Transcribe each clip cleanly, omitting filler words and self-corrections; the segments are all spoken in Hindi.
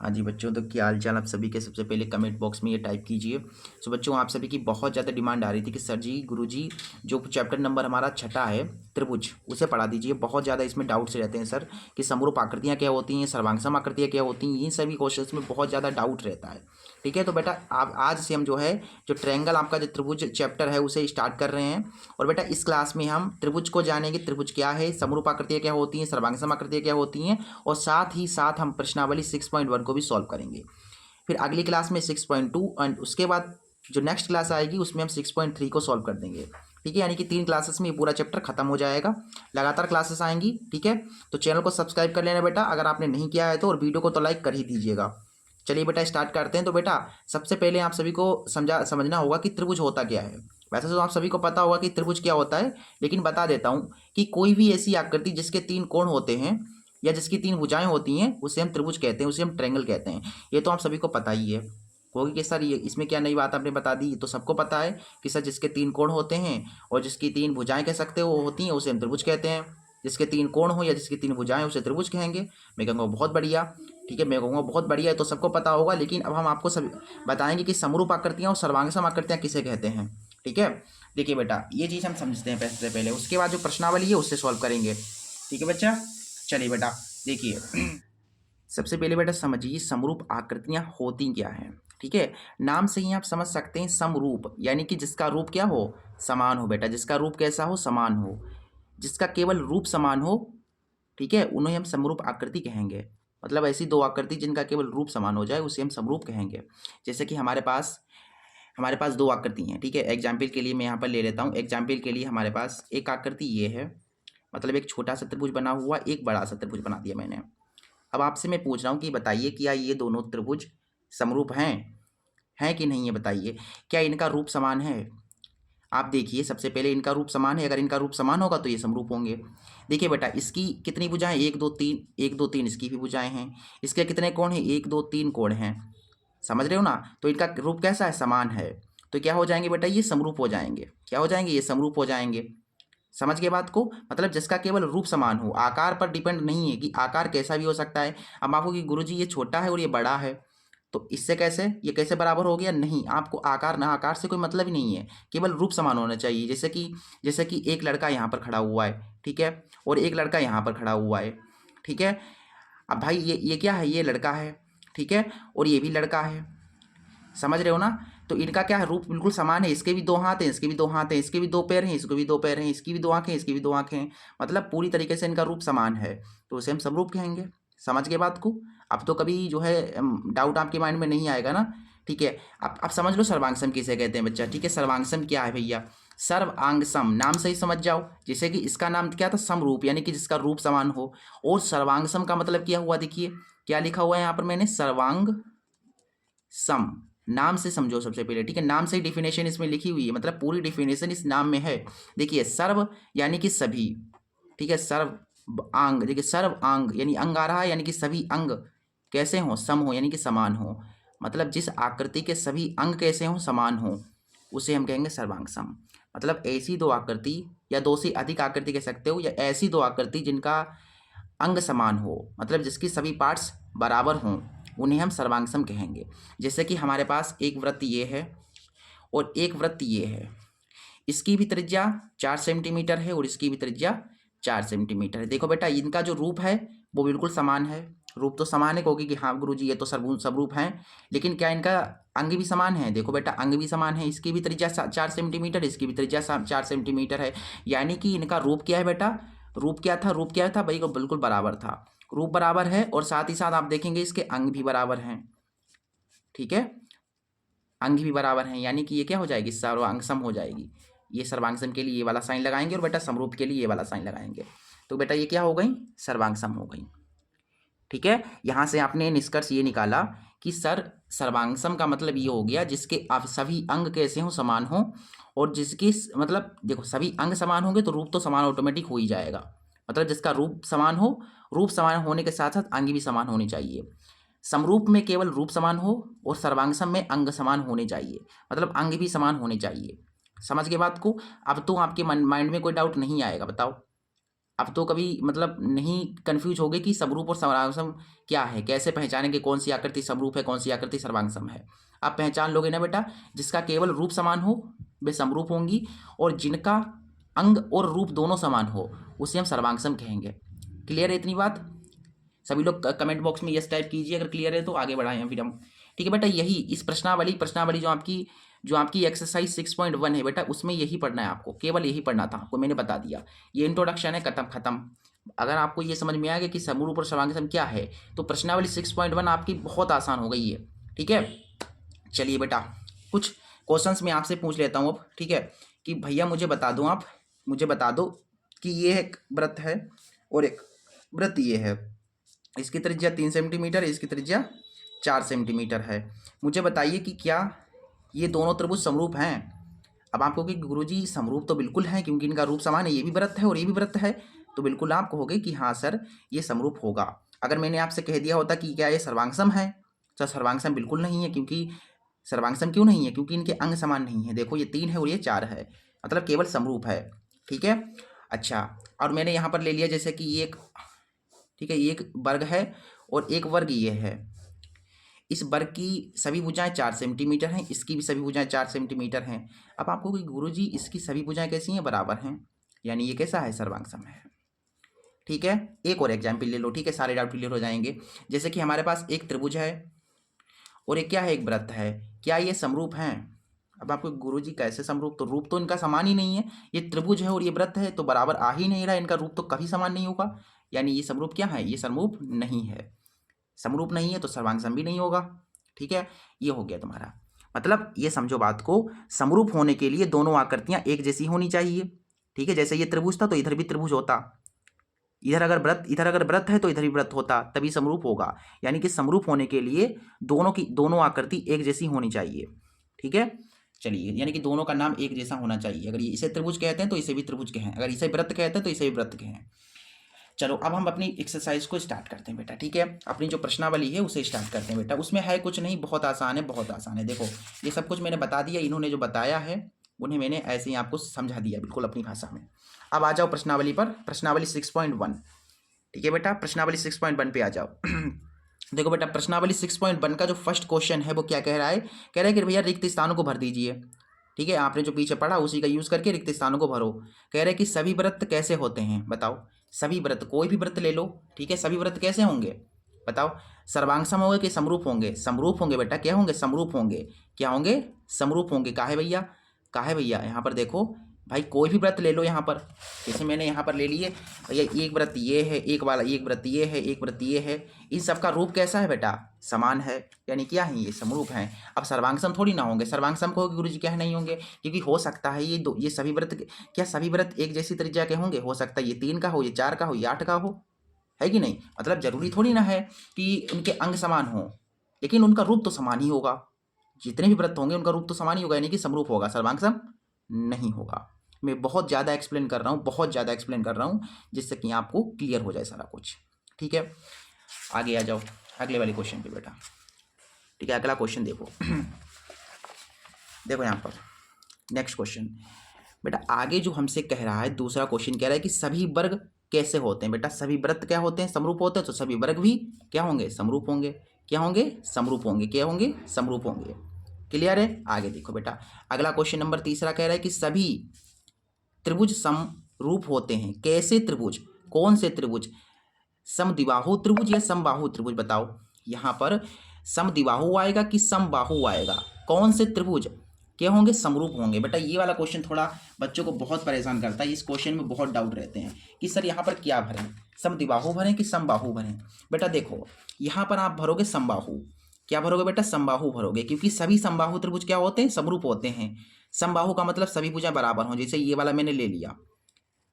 हाँ जी बच्चों, तो क्या हाल चाल आप सभी के। सबसे पहले कमेंट बॉक्स में ये टाइप कीजिए। सो बच्चों, आप सभी की बहुत ज़्यादा डिमांड आ रही थी कि सर जी, गुरुजी, जो चैप्टर नंबर हमारा छठा है त्रिभुज, उसे पढ़ा दीजिए। बहुत ज़्यादा इसमें डाउट्स रहते हैं सर कि समरूप आकृतियाँ क्या होती हैं, सर्वांगसम आकृतियाँ क्या होती हैं, इन सभी क्वेश्चंस में बहुत ज़्यादा डाउट रहता है। ठीक है, तो बेटा आप आज से हम जो है जो ट्रायंगल आपका जो त्रिभुज चैप्टर है उसे स्टार्ट कर रहे हैं। और बेटा इस क्लास में हम त्रिभुज को जानेंगे, त्रिभुज क्या है, समरूप आकृतियाँ क्या होती हैं, सर्वांगसम आकृतियाँ क्या होती हैं, और साथ ही साथ हम प्रश्नावली 6.1 को भी सॉल्व करेंगे। फिर अगली क्लास में 6.2 एंड उसके बाद जो नेक्स्ट क्लास आएगी उसमें हम 6.3 को सॉल्व कर देंगे। ठीक है, यानी कि 3 क्लासेस में ये पूरा चैप्टर खत्म हो जाएगा। लगातार क्लासेस आएंगी। ठीक है, तो चैनल को सब्सक्राइब कर लेना बेटा अगर आपने नहीं किया है तो, और वीडियो को तो लाइक कर ही दीजिएगा। चलिए बेटा स्टार्ट करते हैं। तो बेटा सबसे पहले आप सभी को समझना होगा कि त्रिभुज होता क्या है। वैसे तो आप सभी को पता होगा कि त्रिभुज क्या होता है, लेकिन बता देता हूँ कि कोई भी ऐसी आकृति जिसके 3 कोण होते हैं या जिसकी 3 भुजाएं होती हैं उसे हम त्रिभुज कहते हैं, उसे हम ट्रायंगल कहते हैं। ये तो आप सभी को पता ही है। होगी कि सर ये इसमें क्या नई बात आपने बता दी, ये तो सबको पता है कि सर जिसके 3 कोण होते हैं और जिसकी 3 भुजाएं कह सकते हो होती हैं उसे हम त्रिभुज कहते हैं। जिसके 3 कोण हो या जिसकी 3 भुजाएं उसे त्रिभुज कहेंगे। मैं कहूँगा बहुत बढ़िया। ठीक है, मैं कहूँगा बहुत बढ़िया है, तो सबको पता होगा। लेकिन अब हम आपको सब बताएंगे कि समरूप आकृतियाँ और सर्वांगसम आकृतियाँ किसे कहते हैं। ठीक है, देखिए बेटा ये चीज़ हम समझते हैं सबसे पहले, उसके बाद जो प्रश्नावली है उससे सॉल्व करेंगे। ठीक है बच्चा, चलिए बेटा देखिए। सबसे पहले बेटा समझिए समरूप आकृतियां होती क्या हैं। ठीक है, नाम से ही आप समझ सकते हैं समरूप यानी कि जिसका रूप क्या हो, समान हो। बेटा जिसका रूप कैसा हो, समान हो, जिसका केवल रूप समान हो, ठीक है, उन्हें हम समरूप आकृति कहेंगे। मतलब ऐसी 2 आकृति जिनका केवल रूप समान हो जाए उसे हम समरूप कहेंगे। जैसे कि हमारे पास 2 आकृति हैं। ठीक है, एग्जाम्पल के लिए मैं यहाँ पर ले लेता हूँ। एग्जाम्पल के लिए हमारे पास एक आकृति ये है, मतलब एक छोटा सा त्रिभुज बना हुआ, एक बड़ा सा त्रिभुज बना दिया मैंने। अब आपसे मैं पूछ रहा हूँ कि बताइए क्या ये दोनों त्रिभुज समरूप हैं कि नहीं है, बताइए क्या इनका रूप समान है। आप देखिए सबसे पहले इनका रूप समान है। अगर इनका रूप समान होगा तो ये समरूप होंगे। देखिए बेटा इसकी कितनी भुजाएं, 1 2 3, 1 2 3 इसकी भी भुजाएं हैं। इसके कितने कोण हैं, 1 2 3 कोण हैं। समझ रहे हो ना, तो इनका रूप कैसा है, समान है। तो क्या हो जाएंगे बेटा, ये समरूप हो जाएंगे। क्या हो जाएंगे, ये समरूप हो जाएंगे। समझ गए बात को, मतलब जिसका केवल रूप समान हो, आकार पर डिपेंड नहीं है कि आकार कैसा भी हो सकता है। अब आपको कि गुरुजी ये छोटा है और ये बड़ा है, तो इससे कैसे, ये कैसे बराबर हो गया, नहीं, आपको आकार ना आकार से कोई मतलब ही नहीं है, केवल रूप समान होना चाहिए। जैसे कि एक लड़का यहाँ पर खड़ा हुआ है, ठीक है, और एक लड़का यहाँ पर खड़ा हुआ है। ठीक है, अब भाई ये क्या है, ये लड़का है, ठीक है, और ये भी लड़का है। समझ रहे हो ना, तो इनका क्या है, रूप बिल्कुल समान है। इसके भी 2 हाथ हैं, इसके भी 2 हाथ हैं, इसके भी 2 पैर हैं, इसके भी 2 पैर हैं, इसकी भी 2 आंखें हैं, इसकी भी 2 आंखें हैं। मतलब पूरी तरीके से इनका रूप समान है, तो उसे हम समरूप कहेंगे। समझ गए बात को। अब तो कभी जो है डाउट आपके माइंड में नहीं आएगा ना। ठीक है, अब समझ लो सर्वांगसम किसे कहते हैं बच्चा। ठीक है, सर्वांगसम क्या है भैया, सर्वांगसम नाम से ही समझ जाओ। जैसे कि इसका नाम क्या था, समरूप, यानी कि जिसका रूप समान हो। और सर्वांगसम का मतलब क्या हुआ, देखिए क्या लिखा हुआ है यहाँ पर मैंने, सर्वांग सम। नाम से समझो सबसे पहले। ठीक है, नाम से ही डिफिनेशन इसमें लिखी हुई है, मतलब पूरी डिफिनेशन इस नाम में है। देखिए सर्व यानी कि सभी, ठीक है, सर्व अंग, देखिए सर्व अंग यानी अंग आ रहा है, यानी कि सभी अंग कैसे हो, सम हो, यानी कि समान हो। मतलब जिस आकृति के सभी अंग कैसे हो, समान हो, उसे हम कहेंगे सर्वांग सम। मतलब ऐसी 2 आकृति या 2 से अधिक आकृति कह सकते हो, या ऐसी 2 आकृति जिनका अंग समान हो, मतलब जिसकी सभी पार्ट्स बराबर हों, उन्हें हम सर्वांगसम कहेंगे। जैसे कि हमारे पास एक वृत्त ये है और एक वृत्त ये है। इसकी भी त्रिज्या 4 सेंटीमीटर है और इसकी भी त्रिज्या 4 सेंटीमीटर है। देखो बेटा इनका जो रूप है वो बिल्कुल समान है। रूप तो समान है, क्योंकि कि हाँ गुरुजी ये तो सबरूप हैं, लेकिन क्या इनका अंग भी समान है। देखो बेटा अंग भी समान है, इसकी भी त्रिज्या 4 सेंटीमीटर, इसकी भी त्रिज्या 4 सेंटीमीटर है। यानी कि इनका रूप क्या है बेटा, रूप क्या था भाई, को बिल्कुल बराबर था। रूप बराबर है और साथ ही साथ आप देखेंगे इसके अंग भी बराबर हैं। ठीक है, अंग भी बराबर हैं, यानी कि ये क्या हो जाएगी, सर्वांगसम हो जाएगी। ये सर्वांगसम के लिए ये वाला साइन लगाएंगे और बेटा समरूप के लिए ये वाला साइन लगाएंगे। तो बेटा ये क्या हो गई, सर्वांगसम हो गई। ठीक है, यहाँ से आपने निष्कर्ष ये निकाला कि सर्वांगसम का मतलब ये हो गया जिसके आप सभी अंग कैसे हो, समान हो, और जिसकी मतलब देखो सभी अंग समान होंगे तो रूप तो समान ऑटोमेटिक हो ही जाएगा। मतलब जिसका रूप समान हो, रूप समान होने के साथ साथ अंग भी समान होने चाहिए। समरूप में केवल रूप समान हो और सर्वांगसम में अंग समान होने चाहिए, मतलब अंग भी समान होने चाहिए। समझ के बात को। अब तो आपके माइंड में कोई डाउट नहीं आएगा, बताओ। अब तो कभी मतलब नहीं कंफ्यूज होगे कि समरूप और सर्वांगसम क्या है, कैसे पहचानेंगे कौन सी आकृति समरूप है, कौन सी आकृति सर्वांगसम है। आप पहचान लोगे ना बेटा, जिसका केवल रूप समान हो वे समरूप होंगी, और जिनका अंग और रूप दोनों समान हो उसे हम सर्वांगसम कहेंगे। क्लियर है इतनी बात? सभी लोग कमेंट बॉक्स में यस टाइप कीजिए अगर क्लियर है तो आगे बढ़ाएं फिर हम। ठीक है बेटा, यही इस प्रश्नावली जो आपकी एक्सरसाइज 6.1 है बेटा, उसमें यही पढ़ना है आपको, केवल यही पढ़ना था आपको, मैंने बता दिया। ये इंट्रोडक्शन है, खत्म। अगर आपको ये समझ में आ गया कि समरूप और सर्वांगसम क्या है तो प्रश्नावली 6.1 आपकी बहुत आसान हो गई है। ठीक है, चलिए बेटा कुछ क्वेश्चंस मैं आपसे पूछ लेता हूँ अब। ठीक है, कि भैया मुझे बता दो कि ये एक वृत्त है और एक वृत्त ये है, इसकी त्रिज्या 3 सेंटीमीटर है, इसकी त्रिज्या 4 सेंटीमीटर है। मुझे बताइए कि क्या ये दोनों त्रिभुज समरूप हैं? अब आप कहोगे गुरुजी समरूप तो बिल्कुल हैं, क्योंकि इनका रूप समान है, ये भी वृत्त है और ये भी वृत्त है, तो बिल्कुल आप कहोगे कि हाँ सर ये समरूप होगा। अगर मैंने आपसे कह दिया होता कि क्या ये सर्वांगसम है, तो सर्वांगसम बिल्कुल नहीं है, क्योंकि सर्वांगसम क्यों नहीं है? क्योंकि इनके अंग समान नहीं है। देखो ये 3 है और ये 4 है, मतलब केवल समरूप है। ठीक है, अच्छा, और मैंने यहाँ पर ले लिया जैसे कि ये एक, ठीक है, ये एक वर्ग है और एक वर्ग ये है। इस वर्ग की सभी भुजाएं 4 सेंटीमीटर हैं, इसकी भी सभी भुजाएं 4 सेंटीमीटर हैं। अब आपको कि गुरुजी इसकी सभी भुजाएं कैसी हैं? बराबर हैं, यानी ये कैसा है? सर्वांगसम है। ठीक है, एक और एग्जाम्पल ले लो, ठीक है, सारे डाउट क्लियर हो जाएंगे। जैसे कि हमारे पास एक त्रिभुज है और एक क्या है? एक वृत्त है, क्या ये समरूप हैं? अब आपको गुरुजी कैसे समरूप? तो रूप तो इनका समान ही नहीं है, ये त्रिभुज है और ये वृत्त है, तो बराबर आ ही नहीं रहा, इनका रूप तो कभी समान नहीं होगा, यानी ये समरूप क्या है? ये समरूप नहीं है। समरूप नहीं है तो सर्वांगसम भी नहीं होगा। ठीक है, ये हो गया तुम्हारा। मतलब ये समझो बात को, समरूप होने के लिए दोनों आकृतियां एक जैसी होनी चाहिए। ठीक है, जैसे ये त्रिभुज था तो इधर भी त्रिभुज होता, इधर अगर व्रत है तो इधर भी व्रत होता, तभी समरूप होगा। यानी कि समरूप होने के लिए दोनों आकृति एक जैसी होनी चाहिए। ठीक है, चलिए, यानी कि दोनों का नाम एक जैसा होना चाहिए। अगर इसे त्रिभुज कहते हैं तो इसे भी त्रिभुज कहें, अगर इसे व्रत कहते हैं तो इसे भी व्रत कहें। चलो अब हम अपनी एक्सरसाइज को स्टार्ट करते हैं बेटा। ठीक है, अपनी जो प्रश्नावली है उसे स्टार्ट करते हैं बेटा। उसमें है कुछ नहीं, बहुत आसान है, बहुत आसान है। देखो ये सब कुछ मैंने बता दिया, इन्होंने जो बताया है उन्हें मैंने ऐसे ही आपको समझा दिया बिल्कुल अपनी भाषा में। अब आ जाओ प्रश्नावली पर, प्रश्नावली 6.1। ठीक है बेटा, प्रश्नावली 6.1 पे आ जाओ। देखो बेटा, प्रश्नावली 6.1 का जो फर्स्ट क्वेश्चन है वो क्या कह रहा है? कह रहा है कि भैया रिक्त स्थानों को भर दीजिए। ठीक है, आपने जो पीछे पढ़ा उसी का यूज करके रिक्त स्थानों को भरो। कह रहे हैं कि सभी व्रत कैसे होते हैं? बताओ, सभी व्रत, कोई भी व्रत ले लो, ठीक है, सभी व्रत कैसे होंगे? बताओ, सर्वांगसम होंगे कि समरूप होंगे? समरूप होंगे बेटा। क्या होंगे? समरूप होंगे। क्या होंगे? समरूप होंगे। काहे भैया? यहाँ पर देखो भाई, कोई भी व्रत ले लो यहाँ पर, जैसे मैंने यहाँ पर ले लिए भैया, एक व्रत ये है, एक व्रत ये है, एक व्रत ये है, इन सबका रूप कैसा है बेटा? समान है, यानी क्या है? ये समरूप हैं। अब सर्वांगसम थोड़ी ना होंगे, सर्वांगसम कहोगे गुरुजी क्या है? नहीं होंगे, क्योंकि हो सकता है ये सभी व्रत, क्या सभी व्रत एक जैसी त्रिज्या के होंगे? हो सकता है ये 3 का हो, ये 4 का हो, ये 8 का हो, है कि नहीं? मतलब जरूरी थोड़ी ना है कि उनके अंग समान हो, लेकिन उनका रूप तो समान ही होगा। जितने भी व्रत होंगे उनका रूप तो समान ही होगा, यानी कि समरूप होगा, सर्वांगसम नहीं होगा। मैं बहुत ज़्यादा एक्सप्लेन कर रहा हूँ, जिससे कि आपको क्लियर हो जाए सारा कुछ। ठीक है, आगे आ जाओ अगले वाले क्वेश्चन पे बेटा। ठीक है, अगला क्वेश्चन देखो। देखो यहाँ पर नेक्स्ट क्वेश्चन बेटा, आगे जो हमसे कह रहा है, दूसरा क्वेश्चन कह रहा है कि सभी वर्ग कैसे होते हैं? बेटा सभी व्रत क्या होते हैं? समरूप होते हैं, तो सभी वर्ग भी क्या होंगे? समरूप होंगे। क्या होंगे? समरूप होंगे। क्या होंगे? समरूप होंगे। क्लियर है? आगे देखो बेटा, अगला क्वेश्चन नंबर तीसरा कह रहा है कि सभी त्रिभुज समरूप होते हैं। कैसे त्रिभुज? कौन से त्रिभुज? समद्विबाहु त्रिभुज या समबाहु त्रिभुज? बताओ, यहाँ पर समद्विबाहु आएगा कि समबाहु आएगा? कौन से त्रिभुज क्या होंगे? समरूप होंगे। बेटा ये वाला क्वेश्चन थोड़ा बच्चों को बहुत परेशान करता है, इस क्वेश्चन में बहुत डाउट रहते हैं कि सर यहाँ पर क्या भरें, समद्विबाहु भरें कि समबाहु भरें? बेटा देखो, यहाँ पर आप भरोगे समबाहु। क्या भरोगे बेटा? समबाहु भरोगे, क्योंकि सभी समबाहु त्रिभुज क्या होते हैं? समरूप होते हैं। समबाहु का मतलब सभी भुजाएं बराबर हों, जैसे ये वाला मैंने ले लिया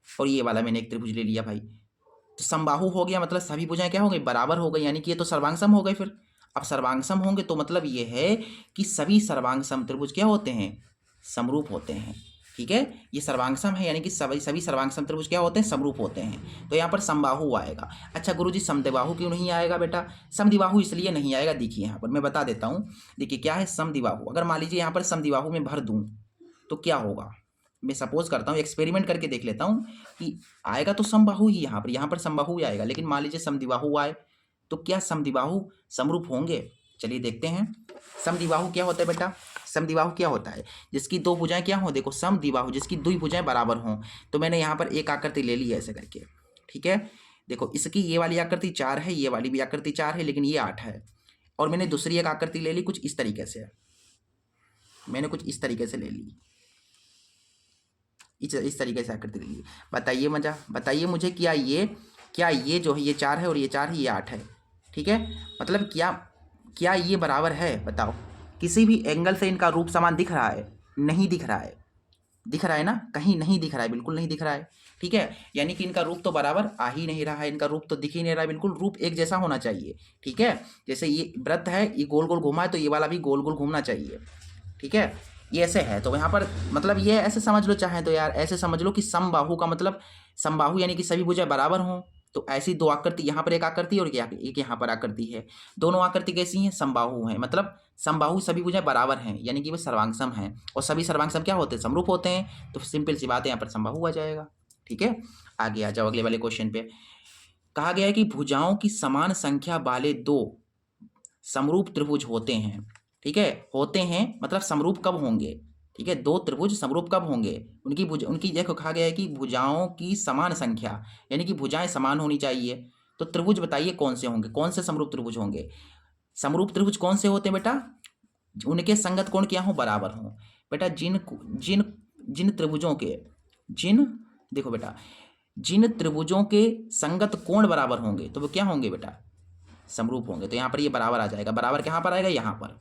और ये वाला मैंने एक त्रिभुज ले लिया भाई, तो समबाहु हो गया, मतलब सभी भुजाएं क्या हो गई? बराबर हो गई, यानी कि ये तो सर्वांगसम हो गए। फिर अब सर्वांगसम होंगे तो मतलब ये है कि सभी सर्वांगसम त्रिभुज क्या होते हैं? समरूप होते हैं। ठीक है, ये सर्वांगसम है, यानी कि सभी सर्वांगसम त्रिभुज क्या होते हैं? समरूप होते हैं। तो यहाँ पर समबाहु आएगा। अच्छा गुरुजी समद्विबाहु क्यों नहीं आएगा? बेटा समद्विबाहु इसलिए नहीं आएगा, देखिए यहाँ पर मैं बता देता हूँ। देखिए क्या है समद्विबाहु, अगर मान लीजिए यहाँ पर समद्विबाहु में भर दूँ तो क्या होगा? मैं सपोज करता हूँ, एक्सपेरिमेंट करके देख लेता हूँ कि आएगा तो समबाहु ही यहाँ पर समबाहु ही आएगा, लेकिन मान लीजिए समद्विबाहु आए तो क्या समद्विबाहु समरूप होंगे? चलिए देखते हैं। समद्विबाहु क्या होता है बेटा? समद्विबाहु क्या होता है? जिसकी दो भुजाएं क्या हो, देखो समद्विबाहु जिसकी दो भुजाएं बराबर हों। तो मैंने यहाँ पर एक आकृति ले ली है ऐसे करके, ठीक है। देखो इसकी ये वाली आकृति 4 है, ये वाली भी आकृति 4 है, लेकिन ये 8 है। और मैंने दूसरी एक आकृति ले ली कुछ इस तरीके से, मैंने कुछ इस तरीके से ले ली, इस तरीके से आकृति ले ली। बताइए मुझे क्या ये जो है ये 4 है और ये 4 है, ये 8 है, ठीक है। मतलब क्या ये बराबर है? बताओ, किसी भी एंगल से इनका रूप समान दिख रहा है? नहीं दिख रहा है, दिख रहा है ना? कहीं नहीं दिख रहा है, बिल्कुल नहीं दिख रहा है, ठीक है। यानी कि इनका रूप तो बराबर आ ही नहीं रहा है, इनका रूप तो दिख ही नहीं रहा है, बिल्कुल रूप एक जैसा होना चाहिए, ठीक है। जैसे ये वृत्त है, ये गोल गोल घूमा है, तो ये वाला भी गोल गोल घूमना चाहिए, ठीक है। ये ऐसे है, तो यहाँ पर मतलब ये ऐसे समझ लो, चाहे तो यार ऐसे समझ लो कि समबाहु का मतलब समबाहु यानी कि सभी भुजाएं बराबर हों। तो ऐसी दो आकृति, यहाँ पर एक आकृति और एक यहाँ पर आकृति है, दोनों आकृति कैसी हैं? समबाहु हैं। मतलब समबाहु सभी भुजाएं बराबर हैं, यानी कि वे सर्वांगसम हैं, और सभी सर्वांगसम क्या होते हैं? समरूप होते हैं। तो सिंपल सी बात है, यहाँ पर समबाहु आ जाएगा, ठीक है। आगे आ जाओ अगले वाले क्वेश्चन पे। कहा गया है कि भुजाओं की समान संख्या वाले दो समरूप त्रिभुज होते हैं, ठीक है। होते हैं मतलब समरूप कब होंगे, ठीक है। दो त्रिभुज समरूप कब होंगे? उनकी देखो कहा गया है कि भुजाओं की समान संख्या, यानी कि भुजाएं समान होनी चाहिए। तो त्रिभुज बताइए कौन से होंगे, कौन से समरूप त्रिभुज होंगे? समरूप त्रिभुज कौन से होते हैं बेटा? उनके संगत कोण क्या हो? बराबर हो। बेटा जिन जिन जिन त्रिभुजों के देखो बेटा, जिन त्रिभुजों के संगत कोण बराबर होंगे तो वो क्या होंगे बेटा? समरूप होंगे। तो यहाँ पर ये बराबर आ जाएगा। बराबर कहाँ पर आएगा? यहाँ पर,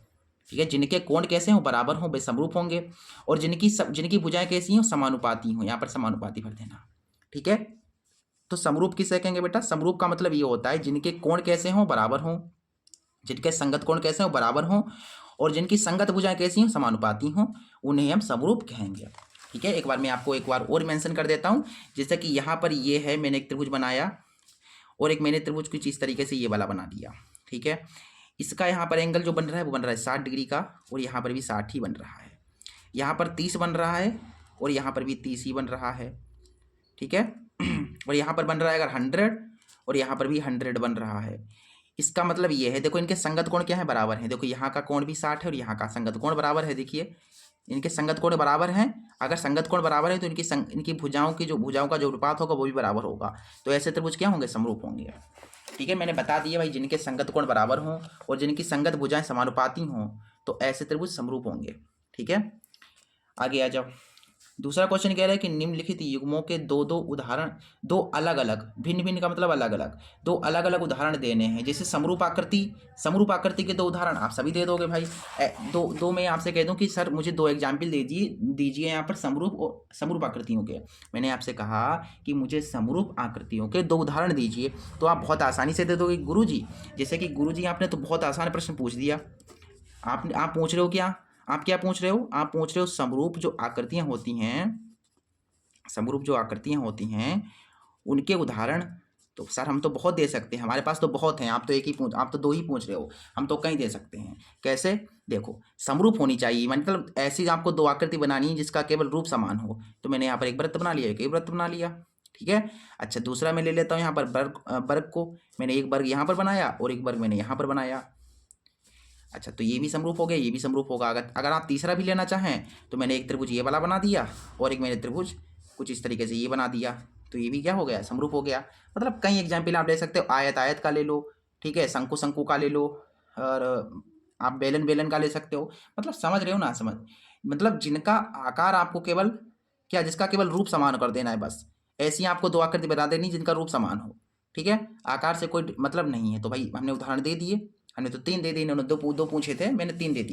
ठीक है। जिनके कोण कैसे हों? बराबर हों, वे समरूप होंगे। और जिनकी भुजाएं कैसी हों? समानुपाती हों। यहाँ पर समानुपाती भर देना, ठीक है। तो समरूप किसे कहेंगे बेटा? समरूप का मतलब ये होता है जिनके कोण कैसे हों? बराबर हों, जिनके संगत कोण कैसे हों? बराबर हों, और जिनकी संगत भुजाएं कैसी हों? समानुपाती हों, उन्हें हम समरूप कहेंगे, ठीक है। एक बार मैं आपको एक बार और मेंशन कर देता हूँ। जैसे कि यहाँ पर ये है, मैंने एक त्रिभुज बनाया और एक मैंने त्रिभुज कुछ इस तरीके से ये वाला बना दिया, ठीक है। इसका यहाँ पर एंगल जो बन रहा है वो बन रहा है 60 डिग्री का, और यहाँ पर भी 60 ही बन रहा है। यहाँ पर 30 बन रहा है और यहाँ पर भी 30 ही बन रहा है, ठीक है। और यहाँ पर बन रहा है अगर 100, और यहाँ पर भी 100 बन रहा है। इसका मतलब ये है, देखो इनके संगत कोण क्या है? बराबर है। देखो यहाँ का कोण भी 60 है और यहाँ का संगत कोण बराबर है। देखिए इनके संगत कोण बराबर हैं। अगर संगत कोण बराबर है तो इनकी भुजाओं का जो अनुपात होगा वो भी बराबर होगा। तो ऐसे त्रिभुज क्या होंगे? समरूप होंगे, ठीक है। मैंने बता दिया भाई, जिनके संगत कोण बराबर हों और जिनकी संगत भुजाएं समानुपाती हों तो ऐसे त्रिभुज समरूप होंगे, ठीक है। आगे आ जाओ। दूसरा क्वेश्चन कह रहा है कि निम्नलिखित युग्मों के दो अलग अलग, भिन्न भिन्न का मतलब अलग अलग, दो अलग अलग उदाहरण देने हैं। जैसे समरूप आकृति के दो उदाहरण आप सभी दे दोगे भाई। दो मैं आपसे कह दूं कि सर मुझे दो एग्जाम्पल दीजिए यहाँ पर समरूप आकृतियों के। मैंने आपसे कहा कि मुझे समरूप आकृतियों के दो उदाहरण दीजिए, तो आप बहुत आसानी से दे दोगे गुरुजी। जैसे कि गुरुजी आपने तो बहुत आसान प्रश्न पूछ दिया। आप पूछ रहे हो क्या? आप क्या पूछ रहे हो? आप पूछ रहे हो समरूप जो आकृतियां होती हैं उनके उदाहरण। तो सर हम तो बहुत दे सकते हैं, हमारे पास तो बहुत हैं। आप तो दो ही पूछ रहे हो, हम तो कई दे सकते हैं। कैसे? देखो समरूप होनी चाहिए, मतलब ऐसी आपको दो आकृति बनानी है जिसका केवल रूप समान हो। तो मैंने यहाँ पर एक वृत्त बना लिया, एक वृत्त बना लिया, ठीक है। अच्छा दूसरा मैं ले लेता हूँ यहाँ पर वर्ग को। मैंने एक वर्ग यहाँ पर बनाया और एक वर्ग मैंने यहाँ पर बनाया। अच्छा तो ये भी समरूप हो गया, ये भी समरूप होगा। अगर आप तीसरा भी लेना चाहें तो मैंने एक त्रिभुज ये वाला बना दिया और एक मैंने त्रिभुज कुछ इस तरीके से ये बना दिया, तो ये भी क्या हो गया? समरूप हो गया। मतलब कई एग्जाम्पल आप ले सकते हो। आयत का ले लो, ठीक है, शंकु का ले लो, और आप बेलन का ले सकते हो। मतलब समझ रहे हो ना? मतलब जिनका आकार आपको केवल जिसका केवल रूप समान कर देना है, बस ऐसी आपको दो आकृति बना देनी जिनका रूप समान हो, ठीक है। आकार से कोई मतलब नहीं है। तो भाई हमने उदाहरण दे दिए, हमने तो 3 दे दिए, इन्होंने दो पूछे थे, मैंने 3 दे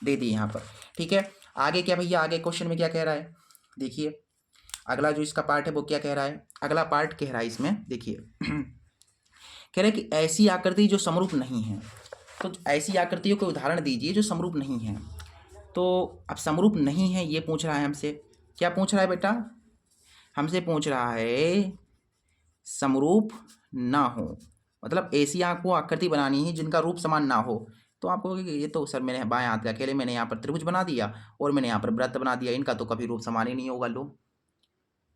दिए यहाँ पर, ठीक है। आगे क्या भैया, आगे क्वेश्चन में क्या कह रहा है? देखिए अगला जो इसका पार्ट है वो क्या कह रहा है? अगला पार्ट कह रहा है इसमें, देखिए कह रहा है कि ऐसी आकृति जो समरूप नहीं है। तो ऐसी आकृतियों के उदाहरण दीजिए जो समरूप नहीं है। तो अब समरूप नहीं है ये पूछ रहा है हमसे। क्या पूछ रहा है बेटा? हमसे पूछ रहा है समरूप ना हो, मतलब ऐसी आपको आकृति बनानी है जिनका रूप समान ना हो। तो आपको कहोगे कि ये तो सर मैंने बाएं हाथ का खेल है, मैंने यहाँ पर त्रिभुज बना दिया और मैंने यहाँ पर वृत्त बना दिया, इनका तो कभी रूप समान ही नहीं होगा। लो,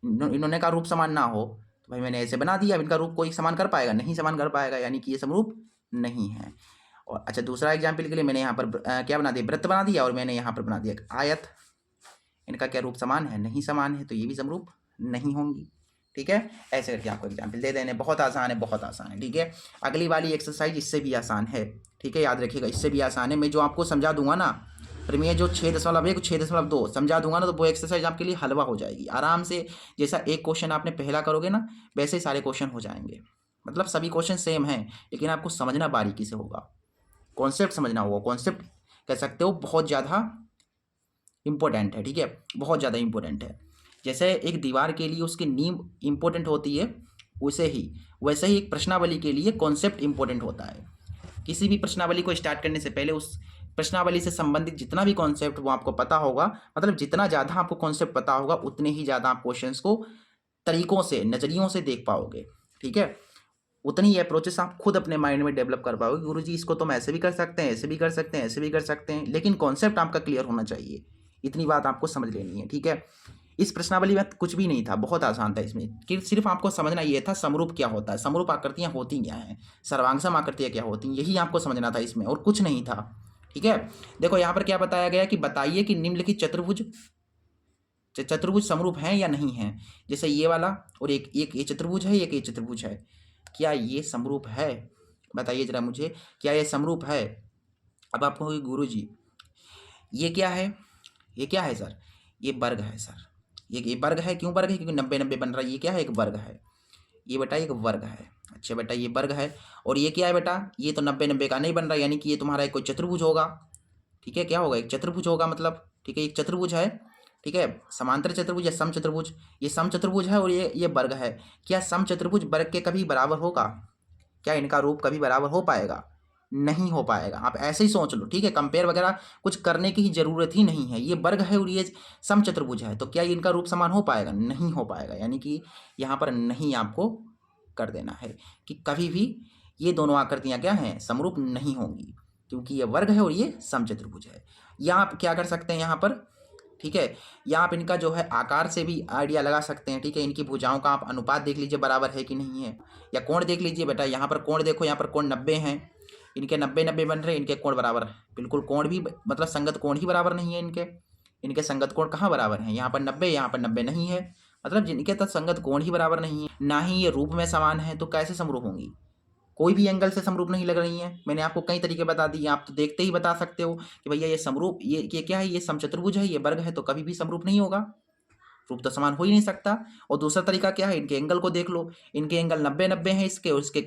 इन्होंने का रूप समान ना हो तो भाई मैंने ऐसे बना दिया, इनका रूप कोई समान कर पाएगा? नहीं समान कर पाएगा, यानी कि ये समरूप नहीं है। और अच्छा, दूसरा एग्जाम्पल के लिए मैंने यहाँ पर क्या बना दिया, वृत्त बना दिया और मैंने यहाँ पर बना दिया आयत, इनका क्या रूप समान है? नहीं समान है, तो ये भी समरूप नहीं होंगी। ठीक है, ऐसे करके आपको एग्जाम्पल दे देने। बहुत आसान है, बहुत आसान है। ठीक है, अगली वाली एक्सरसाइज इससे भी आसान है। ठीक है, याद रखिएगा, इससे भी आसान है। मैं जो आपको समझा दूंगा ना, प्रमेय जो 6.1 6.2 समझा दूंगा ना, तो वो एक्सरसाइज आपके लिए हलवा हो जाएगी आराम से। जैसा एक क्वेश्चन आपने पहला करोगे ना, वैसे ही सारे क्वेश्चन हो जाएंगे। मतलब सभी क्वेश्चन सेम हैं, लेकिन आपको समझना बारीकी से होगा, कॉन्सेप्ट समझना होगा। कॉन्सेप्ट कह सकते हो बहुत ज़्यादा इंपॉर्टेंट है। ठीक है, बहुत ज़्यादा इंपॉर्टेंट है। जैसे एक दीवार के लिए उसकी नींव इंपॉर्टेंट होती है, वैसे ही एक प्रश्नावली के लिए कॉन्सेप्ट इंपॉर्टेंट होता है। किसी भी प्रश्नावली को स्टार्ट करने से पहले उस प्रश्नावली से संबंधित जितना भी कॉन्सेप्ट वो आपको पता होगा, मतलब जितना ज़्यादा आपको कॉन्सेप्ट पता होगा उतने ही ज़्यादा आप क्वेश्चंस को तरीकों से, नज़रियों से देख पाओगे। ठीक है, उतनी अप्रोचेस आप खुद अपने माइंड में डेवलप कर पाओगे। गुरुजी इसको तो हम ऐसे भी कर सकते हैं, ऐसे भी कर सकते हैं, ऐसे भी कर सकते हैं, लेकिन कॉन्सेप्ट आपका क्लियर होना चाहिए। इतनी बात आपको समझ लेनी है। ठीक है, इस प्रश्नावली में कुछ भी नहीं था, बहुत आसान था इसमें, कि सिर्फ आपको समझना ये था समरूप क्या होता है, समरूप आकृतियाँ होती क्या हैं, सर्वांगसम आकृतियाँ क्या होती हैं, यही आपको समझना था इसमें, और कुछ नहीं था। ठीक है, देखो यहाँ पर क्या बताया गया कि बताइए कि निम्नलिखित चतुर्भुज समरूप हैं या नहीं हैं। जैसे ये वाला और एक ये चतुर्भुज है, एक ये चतुर्भुज है, क्या ये समरूप है? बताइए जरा मुझे, क्या ये समरूप है? अब आप कहोगे गुरुजी ये क्या है? ये क्या है सर? ये वर्ग है सर। ये वर्ग है। क्यों वर्ग है? क्योंकि 90-90 बन रहा है। ये क्या है? एक वर्ग है। ये बेटा एक वर्ग है। अच्छा बेटा, ये वर्ग है। और ये क्या है बेटा? ये तो 90-90 का नहीं बन रहा, यानी कि ये तुम्हारा एक कोई चतुर्भुज होगा। ठीक है, क्या होगा? एक चतुर्भुज होगा, मतलब ठीक है, एक चतुर्भुज है। ठीक है, समांतर चतुर्भुज या सम चतुर्भुज, ये सम चतुर्भुज है और ये वर्ग है। क्या सम चतुर्भुज वर्ग के कभी बराबर होगा? क्या इनका रूप कभी बराबर हो पाएगा? नहीं हो पाएगा। आप ऐसे ही सोच लो। ठीक है, कंपेयर वगैरह कुछ करने की जरूरत ही नहीं है। ये वर्ग है और ये सम चतुर्भुज है, तो क्या इनका रूप समान हो पाएगा? नहीं हो पाएगा, यानी कि यहाँ पर नहीं आपको कर देना है कि कभी भी ये दोनों आकृतियाँ क्या हैं? समरूप नहीं होंगी, क्योंकि ये वर्ग है और ये सम चतुर्भुज है। या आप क्या कर सकते हैं यहाँ पर, ठीक है, या आप इनका जो है आकार से भी आइडिया लगा सकते हैं। ठीक है, इनकी भुजाओं का आप अनुपात देख लीजिए बराबर है कि नहीं है, या कोण देख लीजिए बेटा। यहाँ पर कोण देखो, यहाँ पर कोण 90 हैं, इनके 90-90 बन रहे, इनके कोण बराबर बिल्कुल कोण भी, मतलब संगत कोण ही बराबर नहीं है इनके संगत कोण कहाँ बराबर हैं? यहाँ पर 90, यहाँ पर 90 नहीं है, मतलब जिनके तक संगत कोण ही बराबर नहीं है, ना ही ये रूप में समान है, तो कैसे समरूप होंगी? कोई भी एंगल से समरूप नहीं लग रही हैं। मैंने आपको कई तरीके बता दिए, आप तो देखते ही बता सकते हो कि भैया ये समरूप, ये क्या है? ये समचतुर्भुज है, ये वर्ग है, तो कभी भी समरूप नहीं होगा, रूप तो समान हो ही नहीं सकता। और दूसरा तरीका क्या है? इनके एंगल को देख लो, इनके एंगल 90-90 हैं इसके, और इसके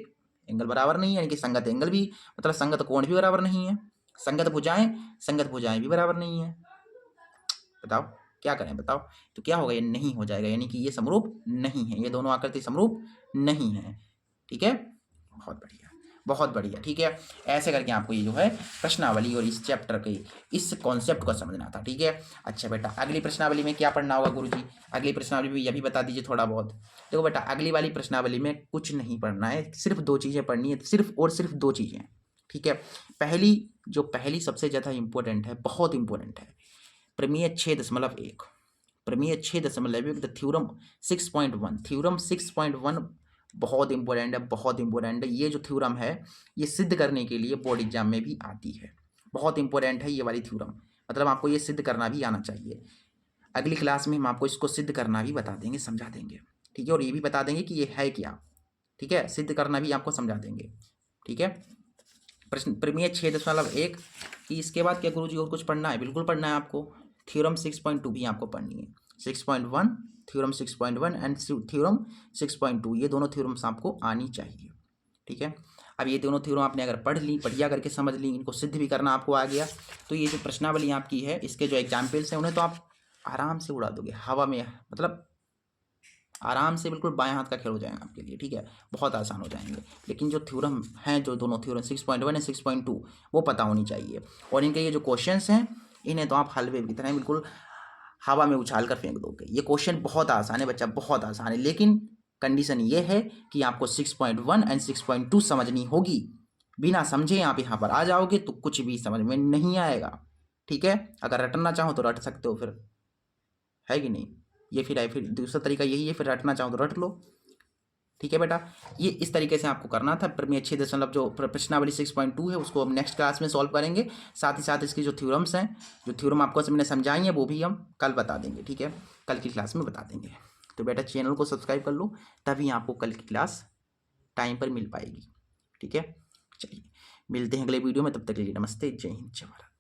एंगल बराबर नहीं है, इनके संगत एंगल भी, मतलब संगत कोण भी बराबर नहीं है, संगत भुजाएं भी बराबर नहीं है। बताओ क्या करें, बताओ? तो क्या होगा? ये नहीं हो जाएगा, यानी कि ये समरूप नहीं है, ये दोनों आकृति समरूप नहीं है। ठीक है, बहुत बढ़िया, बहुत बढ़िया। ठीक है, ऐसे करके आपको ये जो है प्रश्नावली और इस चैप्टर के इस कॉन्सेप्ट को समझना था। ठीक है, अच्छा बेटा, अगली प्रश्नावली में क्या पढ़ना होगा गुरुजी? अगली प्रश्नावली में यह भी बता दीजिए थोड़ा बहुत। देखो बेटा, अगली वाली प्रश्नावली में कुछ नहीं पढ़ना है, सिर्फ 2 चीज़ें पढ़नी है, सिर्फ और सिर्फ 2 चीज़ें। ठीक है, पहली सबसे ज़्यादा इंपॉर्टेंट है, बहुत इंपॉर्टेंट है, प्रमेय 6.1, प्रमेय 6.1 द थ्योरम 6.1, थ्योरम 6.1 बहुत इंपॉर्टेंट है, बहुत इंपॉर्टेंट है। ये जो थ्योरम है, ये सिद्ध करने के लिए बोर्ड एग्जाम में भी आती है, बहुत इंपॉर्टेंट है ये वाली थ्योरम, मतलब आपको ये सिद्ध करना भी आना चाहिए। अगली क्लास में हम आपको इसको सिद्ध करना भी बता देंगे, समझा देंगे। ठीक है, और ये भी बता देंगे कि ये है क्या। ठीक है, सिद्ध करना भी आपको समझा देंगे। ठीक है, प्रश्न प्रमेय 6.1 कि इसके बाद क्या गुरुजी और कुछ पढ़ना है? बिल्कुल पढ़ना है आपको। थ्योरम 6.2 भी आपको पढ़नी है, 6.1, थ्योरम 6.1 एंड थ्योरम 6.2, ये दोनों थ्योरम्स आपको आनी चाहिए। ठीक है, अब ये दोनों थ्योरम आपने अगर पढ़ ली, बढ़िया करके समझ ली, इनको सिद्ध भी करना आपको आ गया, तो ये जो प्रश्नावली आपकी है, इसके जो एग्जाम्पल्स हैं उन्हें तो आप आराम से उड़ा दोगे हवा में, मतलब आराम से, बिल्कुल बाएं हाथ का खेल हो जाएगा आपके लिए। ठीक है, बहुत आसान हो जाएंगे, लेकिन जो थ्योरम हैं, जो दोनों थ्योरम 6.1 एंड 6.2, वो पता होनी चाहिए। और इनके ये जो क्वेश्चंस हैं, इन्हें तो आप हलवे की तरह बिल्कुल हवा में उछाल कर फेंक दोगे। ये क्वेश्चन बहुत आसान है बच्चा, बहुत आसान है, लेकिन कंडीशन ये है कि आपको 6.1 एंड 6.2 समझनी होगी, बिना समझे आप यहाँ पर आ जाओगे तो कुछ भी समझ में नहीं आएगा। ठीक है, अगर रटना चाहो तो रट सकते हो, फिर है कि नहीं। ये फिर दूसरा तरीका यही है, फिर रटना चाहो तो रट लो। ठीक है बेटा, ये इस तरीके से आपको करना था। प्रमेय 6 जो प्रश्नावली 6.2 है उसको हम नेक्स्ट क्लास में सॉल्व करेंगे। साथ ही साथ इसकी जो थ्योरम्स हैं, जो थ्योरम आपको मैंने समझाई है वो भी हम कल बता देंगे। ठीक है, कल की क्लास में बता देंगे। तो बेटा चैनल को सब्सक्राइब कर लो, तभी आपको कल की क्लास टाइम पर मिल पाएगी। ठीक है, चलिए मिलते हैं अगले वीडियो में, तब तक के लिए नमस्ते, जय हिंद, जय भारत।